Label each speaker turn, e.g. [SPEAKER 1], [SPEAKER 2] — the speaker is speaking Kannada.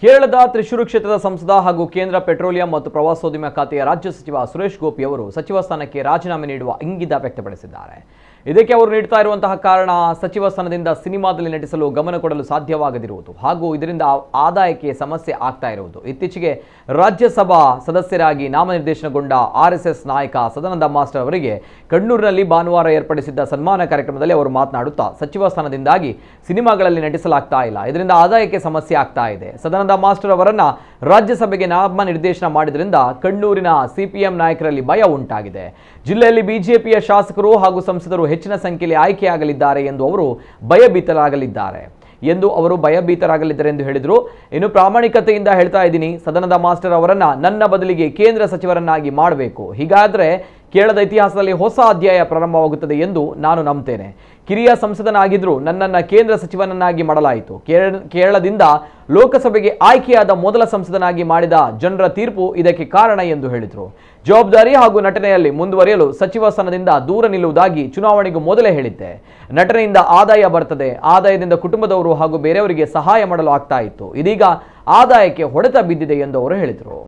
[SPEAKER 1] ಕೇರಳದ ತ್ರಿಶೂರು ಕ್ಷೇತ್ರದ ಸಂಸದ ಹಾಗೂ ಕೇಂದ್ರ ಪೆಟ್ರೋಲಿಯಂ ಮತ್ತು ಪ್ರವಾಸೋದ್ಯಮ ಖಾತೆಯ ರಾಜ್ಯ ಸಚಿವ ಸುರೇಶ್ ಗೋಪಿ ಅವರು ಸಚಿವ ಸ್ಥಾನಕ್ಕೆ ರಾಜೀನಾಮೆ ನೀಡುವ ಇಂಗಿತ ವ್ಯಕ್ತಪಡಿಸಿದ್ದಾರೆ. ಇದಕ್ಕೆ ಅವರು ನೀಡುತ್ತಾ ಇರುವಂತಹ ಕಾರಣ ಸಚಿವ ಸ್ಥಾನದಿಂದ ಸಿನಿಮಾದಲ್ಲಿ ನಟಿಸಲು ಗಮನ ಕೊಡಲು ಸಾಧ್ಯವಾಗದಿರುವುದು ಹಾಗೂ ಇದರಿಂದ ಆದಾಯಕ್ಕೆ ಸಮಸ್ಯೆ ಆಗ್ತಾ ಇರುವುದು. ಇತ್ತೀಚೆಗೆ ರಾಜ್ಯಸಭಾ ಸದಸ್ಯರಾಗಿ ನಾಮನಿರ್ದೇಶನಗೊಂಡ ಆರ್ಎಸ್ಎಸ್ ನಾಯಕ ಸದಾನಂದ ಮಾಸ್ಟರ್ ಅವರಿಗೆ ಕಣ್ಣೂರಿನಲ್ಲಿ ಭಾನುವಾರ ಏರ್ಪಡಿಸಿದ್ದ ಸನ್ಮಾನ ಕಾರ್ಯಕ್ರಮದಲ್ಲಿ ಅವರು ಮಾತನಾಡುತ್ತಾ ಸಚಿವ ಸ್ಥಾನದಿಂದಾಗಿ ಸಿನಿಮಾಗಳಲ್ಲಿ ನಟಿಸಲಾಗ್ತಾ ಇಲ್ಲ, ಇದರಿಂದ ಆದಾಯಕ್ಕೆ ಸಮಸ್ಯೆ ಆಗ್ತಾ ಇದೆ. ಸದಾನಂದ ಮಾಸ್ಟರ್ ಅವರನ್ನ ರಾಜ್ಯಸಭೆಗೆ ನಾಮನಿರ್ದೇಶನ ಮಾಡಿದ್ರಿಂದ ಕಣ್ಣೂರಿನ ಸಿಪಿಎಂ ನಾಯಕರಲ್ಲಿ ಭಯ ಉಂಟಾಗಿದೆ. ಜಿಲ್ಲೆಯಲ್ಲಿ ಬಿಜೆಪಿಯ ಶಾಸಕರು ಹಾಗೂ ಸಂಸದರು ಹೆಚ್ಚಿನ ಸಂಖ್ಯೆಯಲ್ಲಿ ಆಯ್ಕೆಯಾಗಲಿದ್ದಾರೆ ಎಂದು ಅವರು ಭಯಭೀತರಾಗಲಿದ್ದಾರೆ ಎಂದು ಹೇಳಿದರು. ಇನ್ನು ಪ್ರಾಮಾಣಿಕತೆಯಿಂದ ಹೇಳ್ತಾ ಇದ್ದೀನಿ, ಸದಾನಂದ ಮಾಸ್ಟರ್ ಅವರನ್ನ ನನ್ನ ಬದಲಿಗೆ ಕೇಂದ್ರ ಸಚಿವರನ್ನಾಗಿ ಮಾಡಬೇಕು. ಹೀಗಾದ್ರೆ ಕೇರಳದ ಇತಿಹಾಸದಲ್ಲಿ ಹೊಸ ಅಧ್ಯಾಯ ಪ್ರಾರಂಭವಾಗುತ್ತದೆ ಎಂದು ನಾನು ನಂಬುತ್ತೇನೆ. ಕಿರಿಯ ಸಂಸದನಾಗಿದ್ದರೂ ನನ್ನನ್ನು ಕೇಂದ್ರ ಸಚಿವನನ್ನಾಗಿ ಮಾಡಲಾಯಿತು. ಕೇರಳದಿಂದ ಲೋಕಸಭೆಗೆ ಆಯ್ಕೆಯಾದ ಮೊದಲ ಸಂಸದನಾಗಿ ಮಾಡಿದ ಜನರ ತೀರ್ಪು ಇದಕ್ಕೆ ಕಾರಣ ಎಂದು ಹೇಳಿದರು. ಜವಾಬ್ದಾರಿ ಹಾಗೂ ನಟನೆಯಲ್ಲಿ ಮುಂದುವರಿಯಲು ಸಚಿವ ಸ್ಥಾನದಿಂದ ದೂರ ನಿಲ್ಲುವುದಾಗಿ ಚುನಾವಣೆಗೂ ಮೊದಲೇ ಹೇಳಿದ್ದೆ. ನಟನೆಯಿಂದ ಆದಾಯ ಬರ್ತದೆ, ಆದಾಯದಿಂದ ಕುಟುಂಬದವರು ಹಾಗೂ ಬೇರೆಯವರಿಗೆ ಸಹಾಯ ಮಾಡಲು ಆಗ್ತಾ ಇತ್ತು. ಇದೀಗ ಆದಾಯಕ್ಕೆ ಹೊಡೆತ ಬಿದ್ದಿದೆ ಎಂದು ಅವರು ಹೇಳಿದರು.